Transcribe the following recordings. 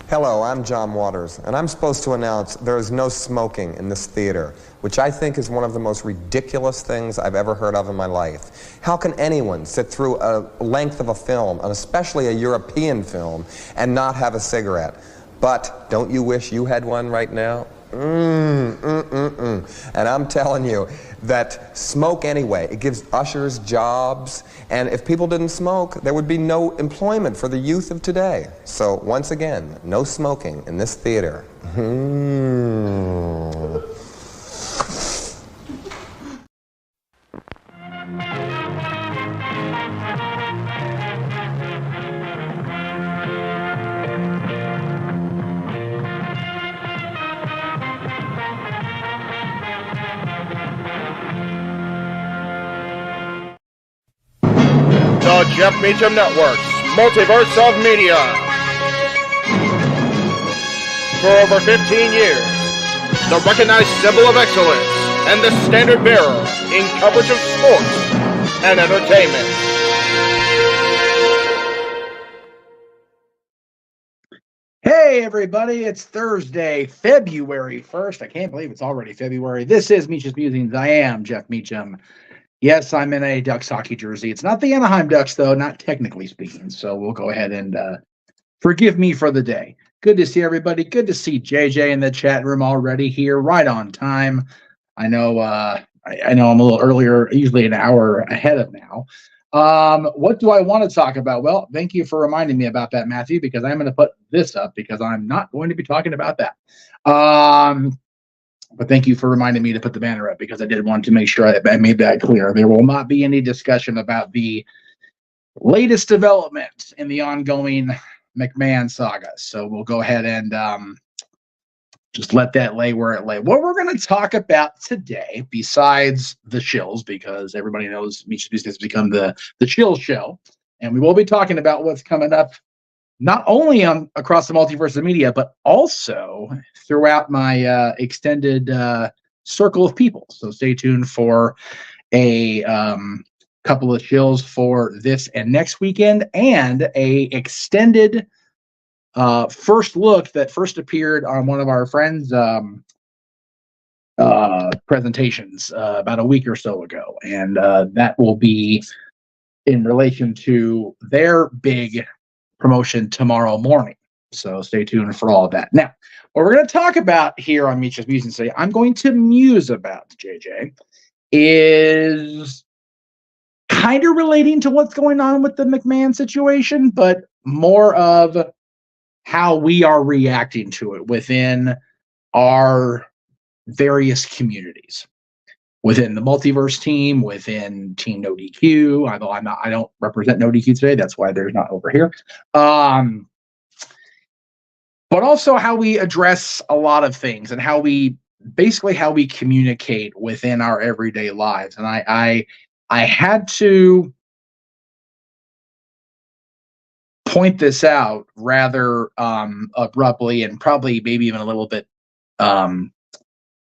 Hello, I'm John Waters, and I'm supposed to announce there is no smoking in this theater, which I think is one of the most ridiculous things I've ever heard of in my life. How can anyone sit through a length of a film, and especially a European film, and not have a cigarette? But don't you wish you had one right now? And I'm telling you that smoke anyway. It gives ushers jobs, and if people didn't smoke, there would be no employment for the youth of today. So once again, no smoking in this theater. The Jeff Meacham Network's Multiverse of Media. For over 15 years, the recognized symbol of excellence and the standard bearer in coverage of sports and entertainment. Hey everybody, it's Thursday, February 1st. I can't believe it's already February. This is Meach's Musings. I am Jeff Meacham. Yes, I'm in a Ducks hockey jersey. It's not the Anaheim Ducks, though, not technically speaking. So we'll go ahead and forgive me for the day. Good to see everybody. Good to see JJ in the chat room already here, right on time. I know I know I'm a little earlier, usually an hour ahead of now. What do I want to talk about? Well, thank you for reminding me about that, Matthew, because I'm going to put this up because I'm not going to be talking about that. But thank you for reminding me to put the banner up because I did want to make sure I made that clear. There will not be any discussion about the latest development in the ongoing McMahon saga. So we'll go ahead and just let that lay where it lay. What we're going to talk about today, besides the shills, because everybody knows Meach has become the chill show, and we will be talking about what's coming up not only across the multiverse of media, but also throughout my extended circle of people. So stay tuned for a couple of shills for this and next weekend, and a extended first look that first appeared on one of our friends' presentations about a week or so ago. And that will be in relation to their big promotion tomorrow morning. So stay tuned for all of that. Now, what we're going to talk about here on Meach's Musings today, I'm going to muse about, JJ, is kind of relating to what's going on with the McMahon situation, but more of how we are reacting to it within our various communities, within the multiverse team, within Team No DQ. Although I don't represent No DQ today. That's why they're not over here. But also how we address a lot of things and how we communicate within our everyday lives. And I had to point this out rather abruptly, and probably maybe even a little bit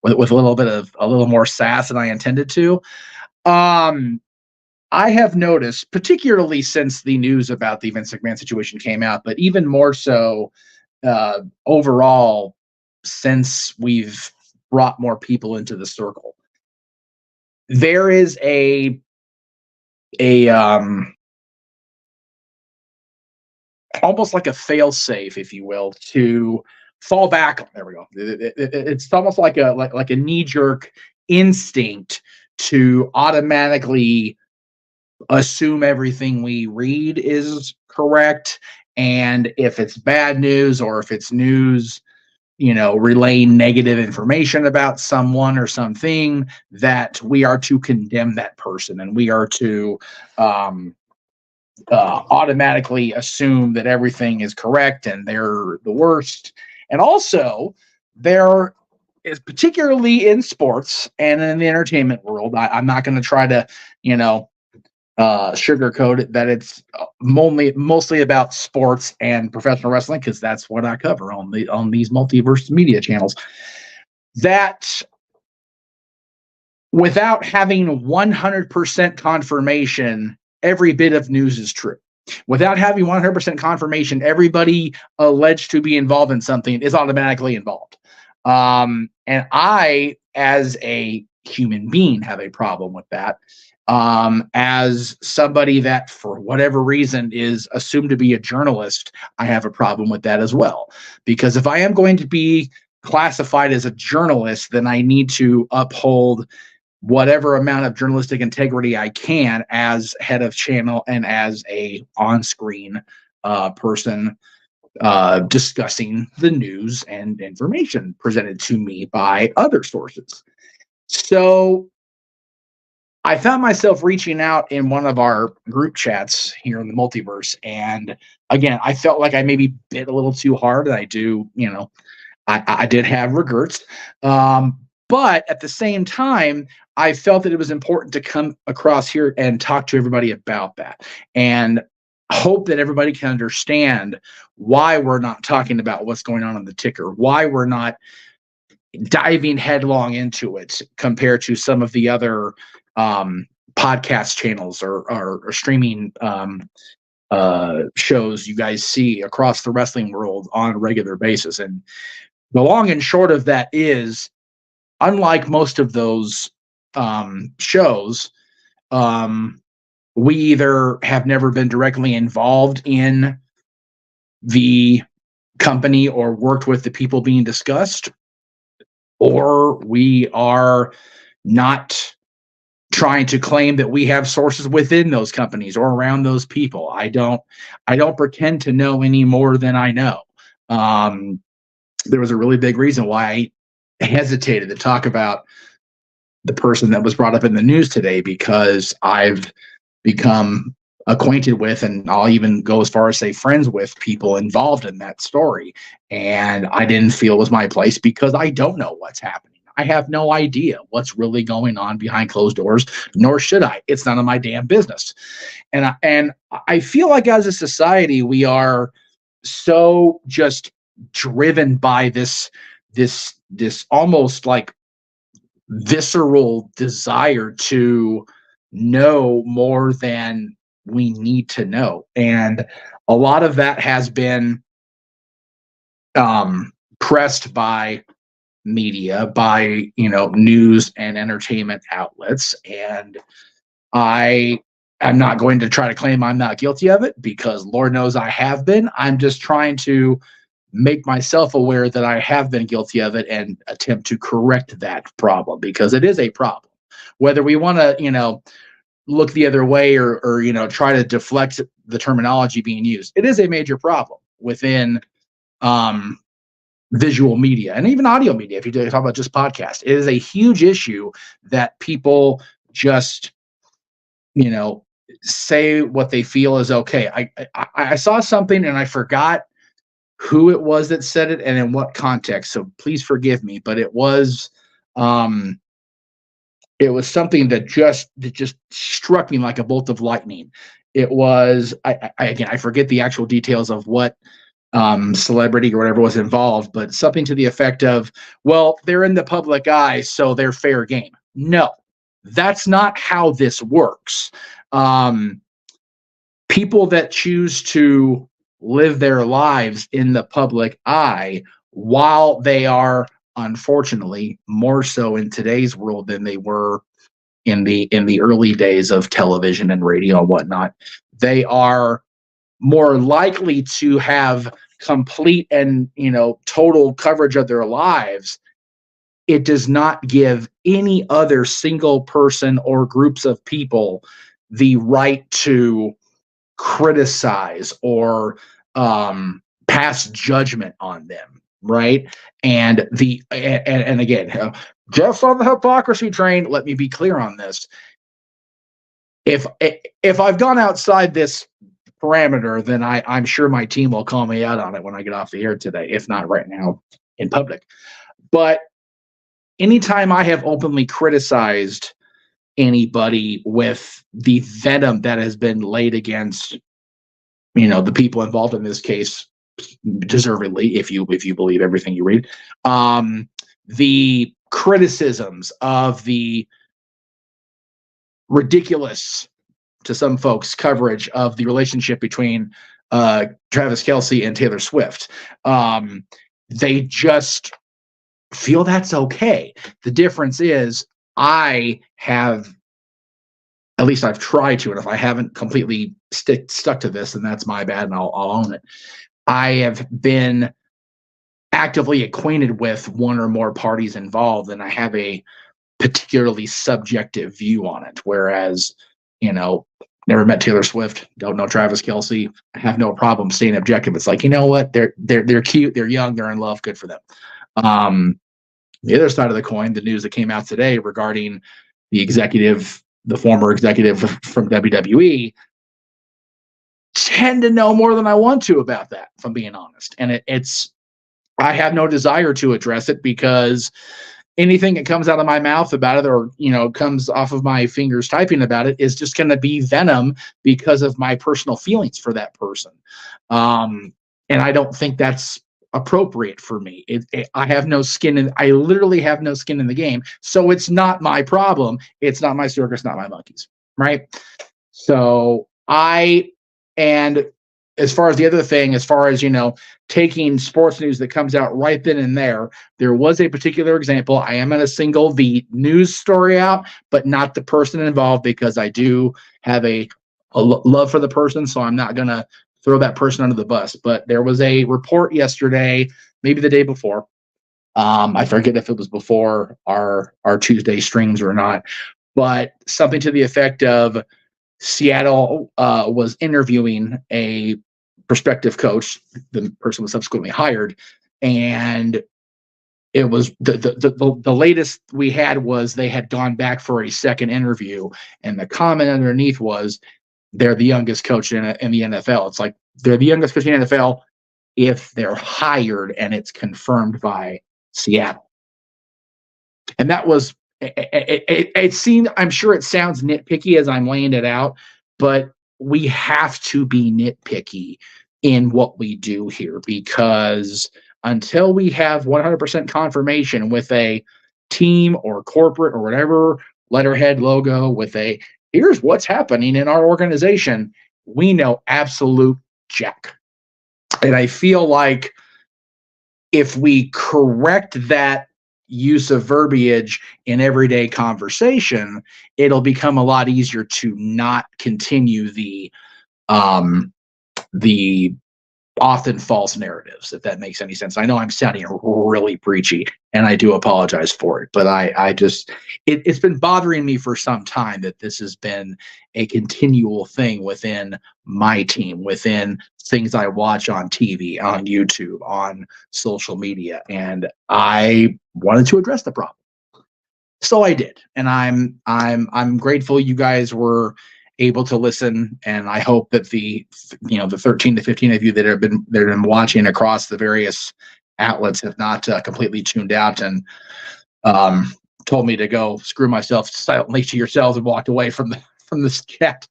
with a little more sass than I intended to. I have noticed, particularly since the news about the Vince McMahon situation came out, but even more so overall since we've brought more people into the circle, there is a almost like a fail-safe, if you will, to fall back on. There we go. It's almost like a knee-jerk instinct to automatically assume everything we read is correct, and if it's bad news or if it's news, relaying negative information about someone or something, that we are to condemn that person and we are to automatically assume that everything is correct and they're the worst. And also, there is, particularly in sports and in the entertainment world, I'm not going to try to, sugarcoat it, that it's mostly about sports and professional wrestling, because that's what I cover on these multiverse media channels. That without having 100% confirmation, every bit of news is true. Without having 100% confirmation, everybody alleged to be involved in something is automatically involved. And I, as a human being, have a problem with that. As somebody that, for whatever reason, is assumed to be a journalist, I have a problem with that as well. Because if I am going to be classified as a journalist, then I need to uphold whatever amount of journalistic integrity I can as head of channel and as a on-screen person discussing the news and information presented to me by other sources. So I found myself reaching out in one of our group chats here in the multiverse, and again, I felt like I maybe bit a little too hard. I do, I did have regrets, but at the same time, I felt that it was important to come across here and talk to everybody about that, and hope that everybody can understand why we're not talking about what's going on the ticker, why we're not diving headlong into it compared to some of the other podcast channels or streaming shows you guys see across the wrestling world on a regular basis. And the long and short of that is, unlike most of those shows, we either have never been directly involved in the company or worked with the people being discussed, or we are not trying to claim that we have sources within those companies or around those people. I don't pretend to know any more than I know. There was a really big reason why I hesitated to talk about the person that was brought up in the news today, because I've become acquainted with, and I'll even go as far as say friends with, people involved in that story. And I didn't feel it was my place, because I don't know what's happening. I have no idea what's really going on behind closed doors, nor should I. It's none of my damn business. And I feel like as a society, we are so just driven by this almost like visceral desire to know more than we need to know. And a lot of that has been pressed by media, by, news and entertainment outlets. And I am not going to try to claim I'm not guilty of it, because Lord knows I have been. I'm just trying to make myself aware that I have been guilty of it and attempt to correct that problem, because it is a problem. Whether we want to, look the other way or try to deflect the terminology being used, it is a major problem within visual media and even audio media. If you talk about just podcasts, it is a huge issue that people just, say what they feel is okay. I saw something and I forgot who it was that said it and in what context, so please forgive me, but it was something that just struck me like a bolt of lightning. It was, I forget the actual details of what celebrity or whatever was involved, but something to the effect of, well, they're in the public eye, so they're fair game. No, that's not how this works. People that choose to live their lives in the public eye, while they are unfortunately more so in today's world than they were in the early days of television and radio and whatnot, they are more likely to have complete and total coverage of their lives. It does not give any other single person or groups of people the right to criticize or pass judgment on them, right? And again, Jeff's on the hypocrisy train. Let me be clear on this. If I've gone outside this parameter, then I'm sure my team will call me out on it when I get off the air today, if not right now in public. But anytime I have openly criticized anybody with the venom that has been laid against, the people involved in this case, deservedly, if you believe everything you read, the criticisms of the ridiculous, to some folks, coverage of the relationship between Travis Kelce and Taylor Swift, they just feel that's okay. The difference is, I have, at least I've tried to, and if I haven't completely stuck to this, then that's my bad, and I'll own it. I have been actively acquainted with one or more parties involved, and I have a particularly subjective view on it. Whereas, never met Taylor Swift, don't know Travis Kelce, I have no problem staying objective. It's like, you know what, they're cute, they're young, they're in love, good for them. The other side of the coin, the news that came out today regarding the former executive from WWE, tend to know more than I want to about that, if I'm being honest. And I have no desire to address it, because anything that comes out of my mouth about it, or comes off of my fingers typing about it, is just going to be venom because of my personal feelings for that person. And I don't think that's appropriate for me. I have no skin I literally have no skin in the game, so it's not my problem. It's not my circus, not my monkeys, right? So and as far as the other thing, as far as taking sports news that comes out right then and there was a particular example. I am going to single the news story out, but not the person involved, because I do have a love for the person, so I'm not going to throw that person under the bus. But there was a report yesterday, maybe the day before. I forget if it was before our Tuesday strings or not, but something to the effect of Seattle was interviewing a prospective coach. The person was subsequently hired, and it was the latest we had was they had gone back for a second interview, and the comment underneath was, they're the youngest coach in the NFL. It's like, they're the youngest coach in the NFL if they're hired and it's confirmed by Seattle. And that was, it seemed, I'm sure it sounds nitpicky as I'm laying it out, but we have to be nitpicky in what we do here, because until we have 100% confirmation with a team or corporate or whatever letterhead logo with a here's what's happening in our organization, we know absolute jack. And I feel like if we correct that use of verbiage in everyday conversation, it'll become a lot easier to not continue the often false narratives, if that makes any sense. I know I'm sounding really preachy, and I do apologize for it, but I just, it's been bothering me for some time that this has been a continual thing within my team, within things I watch on TV, on YouTube, on social media, and I wanted to address the problem. So I did, and I'm grateful you guys were able to listen, and I hope that the 13 to 15 of you that have been watching across the various outlets have not completely tuned out and told me to go screw myself silently to yourselves and walked away from this chat.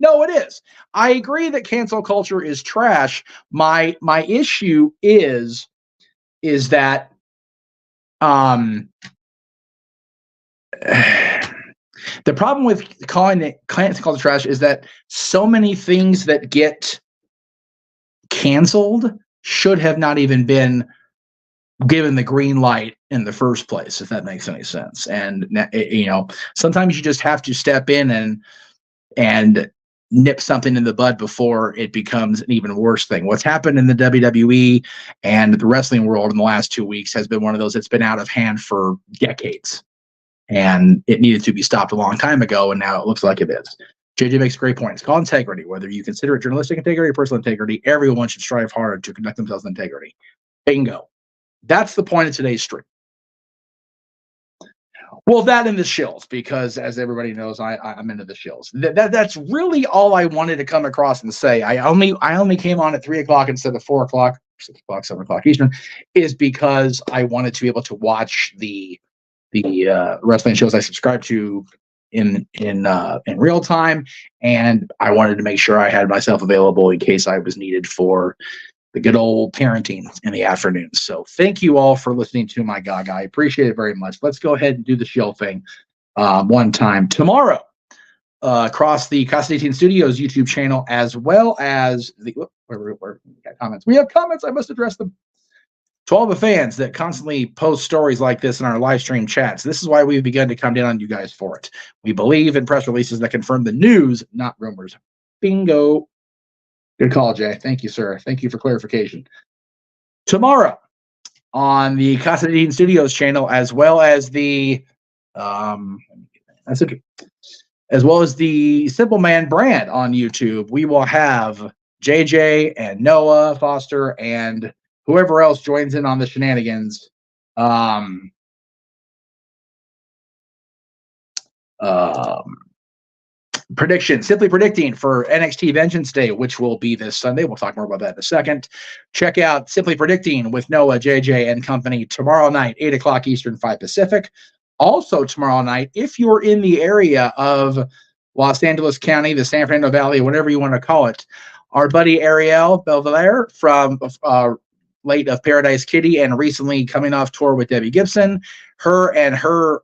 No, it is. I agree that cancel culture is trash. My issue is that the problem with calling it cancel culture trash is that so many things that get canceled should have not even been given the green light in the first place, if that makes any sense. And sometimes you just have to step in and nip something in the bud before it becomes an even worse thing. What's happened in the WWE and the wrestling world in the last 2 weeks has been one of those that's been out of hand for decades. And it needed to be stopped a long time ago, and now it looks like it is. JJ makes a great point. It's called integrity. Whether you consider it journalistic integrity or personal integrity, everyone should strive hard to conduct themselves with integrity. Bingo. That's the point of today's stream. Well, that and the shills, because as everybody knows, I'm into the shills. That's really all I wanted to come across and say. I only came on at 3 o'clock instead of 4 o'clock, 6 o'clock, 7 o'clock Eastern, is because I wanted to be able to watch the wrestling shows I subscribe to in real time, and I wanted to make sure I had myself available in case I was needed for the good old parenting in the afternoon. So thank you all for listening to my gaga. I appreciate it very much. Let's go ahead and do the shill thing one time tomorrow across the Casa 18 Studios YouTube channel, as well as the where we got comments. We have comments. I must address them. To all the fans that constantly post stories like this in our live stream chats, this is why we've begun to come down on you guys for it. We believe in press releases that confirm the news, not rumors. Bingo. Good call, Jay. Thank you, sir. Thank you for clarification. Tomorrow on the Casa 18 Studios channel, as well as the Simple Man brand on YouTube, we will have JJ and Noah Foster and whoever else joins in on the shenanigans. Simply predicting for NXT Vengeance Day, which will be this Sunday. We'll talk more about that in a second. Check out Simply Predicting with Noah, JJ, and company tomorrow night, 8 o'clock Eastern, 5 Pacific. Also tomorrow night, if you're in the area of Los Angeles County, the San Fernando Valley, whatever you want to call it, our buddy Ariel Belvedere from late of Paradise Kitty and recently coming off tour with Debbie Gibson, her and her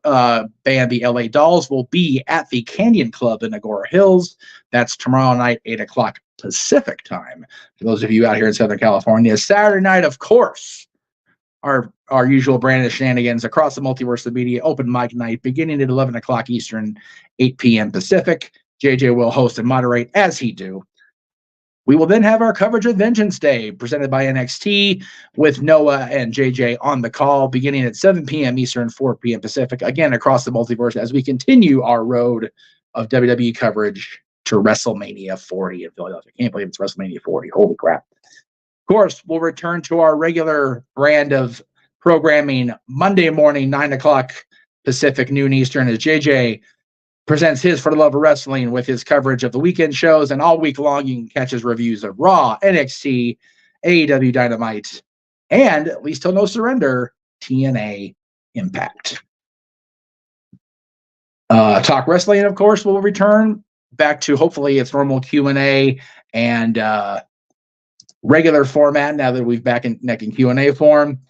band, the LA Dolls, will be at the Canyon Club in Agora Hills. That's tomorrow night, 8 o'clock Pacific time. For those of you out here in Southern California, Saturday night, of course, our usual brand of shenanigans across the multiverse of media, open mic night, beginning at 11 o'clock Eastern, 8 p.m. Pacific. JJ will host and moderate as he do. We will then have our coverage of Vengeance Day presented by NXT with Noah and JJ on the call beginning at 7 p.m. Eastern, 4 p.m. Pacific, again across the multiverse as we continue our road of WWE coverage to WrestleMania 40 in Philadelphia. I can't believe it's WrestleMania 40. Holy crap. Of course, we'll return to our regular brand of programming Monday morning, 9 o'clock Pacific, noon Eastern, as JJ presents his For the Love of Wrestling with his coverage of the weekend shows, and all week long you can catch his reviews of Raw, NXT, AEW Dynamite, and at least till No Surrender, TNA Impact. Talk Wrestling, of course, will return back to hopefully its normal Q&A and regular format now that we've back in Q&A form.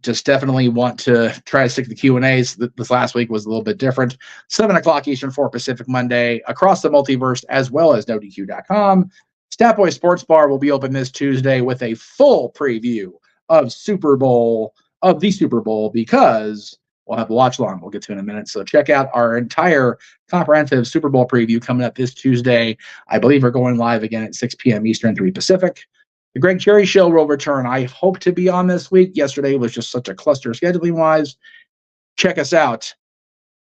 Just definitely want to try to stick to the Q&As. This last week was a little bit different. 7 o'clock Eastern, 4 Pacific Monday, across the multiverse, as well as NoDQ.com. Statboy Sports Bar will be open this Tuesday with a full preview of the Super Bowl, because we'll have a watch along we'll get to in a minute. So check out our entire comprehensive Super Bowl preview coming up this Tuesday. I believe we're going live again at 6 p.m. Eastern, 3 Pacific. The Greg Cherry Show will return. I hope to be on this week. Yesterday was just such a cluster scheduling-wise. Check us out,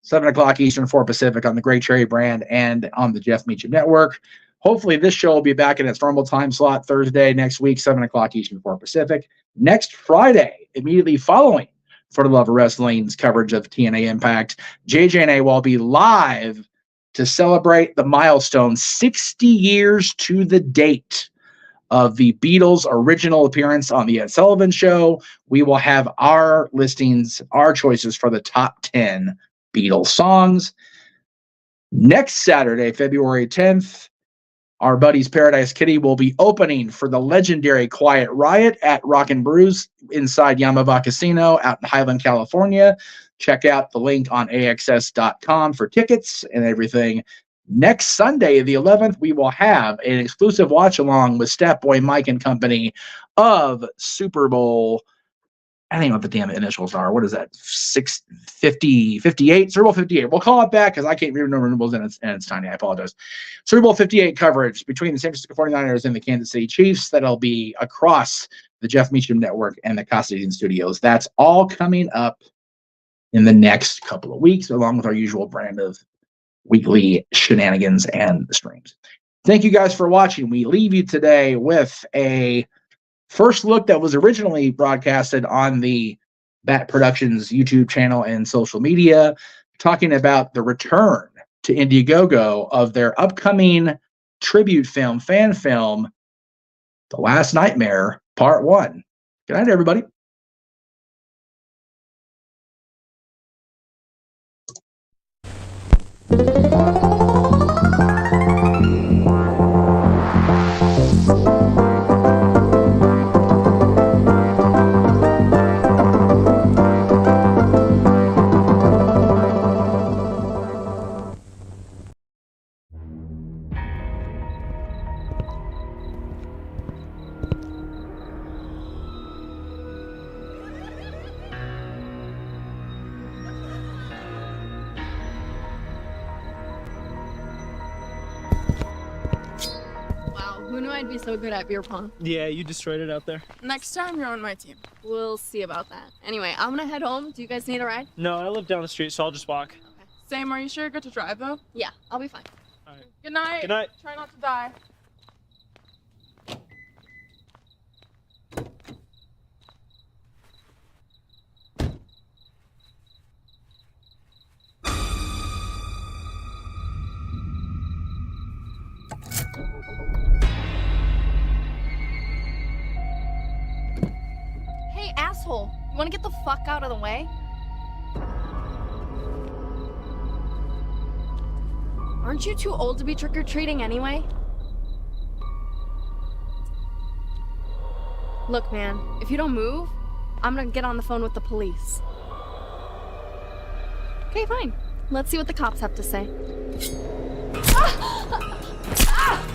7 o'clock Eastern, 4 Pacific on the Greg Cherry brand and on the Jeff Meacham Network. Hopefully this show will be back in its normal time slot Thursday next week, 7 o'clock Eastern, 4 Pacific. Next Friday, immediately following For the Love of Wrestling's coverage of TNA Impact, JJNA will be live to celebrate the milestone 60 years to the date of the Beatles' original appearance on the Ed Sullivan Show. We will have our listings, our choices for the top 10 Beatles songs. Next Saturday, February 10th, our buddies Paradise Kitty will be opening for the legendary Quiet Riot at Rockin' Brews inside Yamava Casino out in Highland, California. Check out the link on AXS.com for tickets and everything. Next Sunday, the 11th, we will have an exclusive watch-along with Statboy Mike and company of Super Bowl. I don't even know what the damn initials are. What is that? 58? Super Bowl 58. We'll call it back because I can't remember numbers and it's tiny. I apologize. Super Bowl 58 coverage between the San Francisco 49ers and the Kansas City Chiefs. That'll be across the Jeff Meacham Network and the Costadian Studios. That's all coming up in the next couple of weeks, along with our usual brand of weekly shenanigans and streams. Thank you guys for watching. We leave you today with a first look that was originally broadcasted on the Bat Productions YouTube channel and social media, talking about the return to Indiegogo of their upcoming tribute film, fan film, The Last Nightmare, Part 1. Good night, everybody. Who knew I'd be so good at beer pong? Yeah, you destroyed it out there. Next time you're on my team. We'll see about that. Anyway, I'm gonna head home. Do you guys need a ride? No, I live down the street, so I'll just walk. Okay. Sam, are you sure you're good to drive, though? Yeah, I'll be fine. All right. Good night. Good night. Try not to die. Hey, asshole. You wanna get the fuck out of the way? Aren't you too old to be trick-or-treating anyway? Look, man, if you don't move, I'm gonna get on the phone with the police. Okay, fine. Let's see what the cops have to say. Ah! Ah!